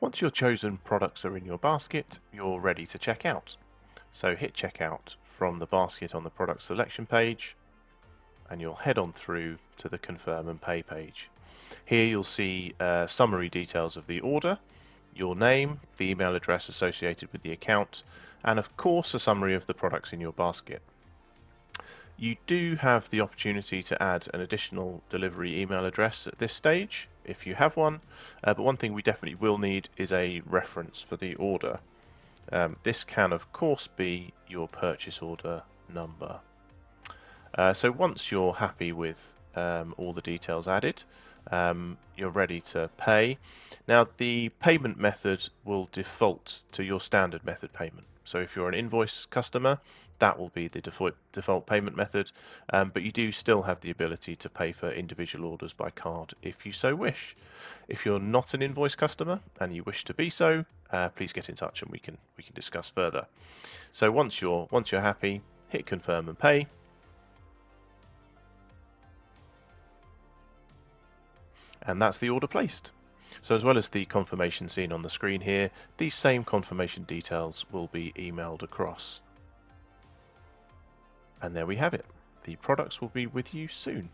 Once your chosen products are in your basket, you're ready to check out. So hit checkout from the basket on the product selection page, and you'll head on through to the confirm and pay page. Here you'll see summary details of the order, your name, the email address associated with the account, and of course a summary of the products in your basket. You do have the opportunity to add an additional delivery email address at this stage if you have one, but one thing we definitely will need is a reference for the order. This can of course be your purchase order number. So once you're happy with all the details added, you're ready to pay. Now the payment method will default to your standard method payment. So if you're an invoice customer, that will be the default payment method, but you do still have the ability to pay for individual orders by card if you so wish. If you're not an invoice customer and you wish to be so, please get in touch and we can discuss further. So once you're happy, hit confirm and pay. And that's the order placed. So as well as the confirmation seen on the screen here, these same confirmation details will be emailed across. And there we have it. The products will be with you soon.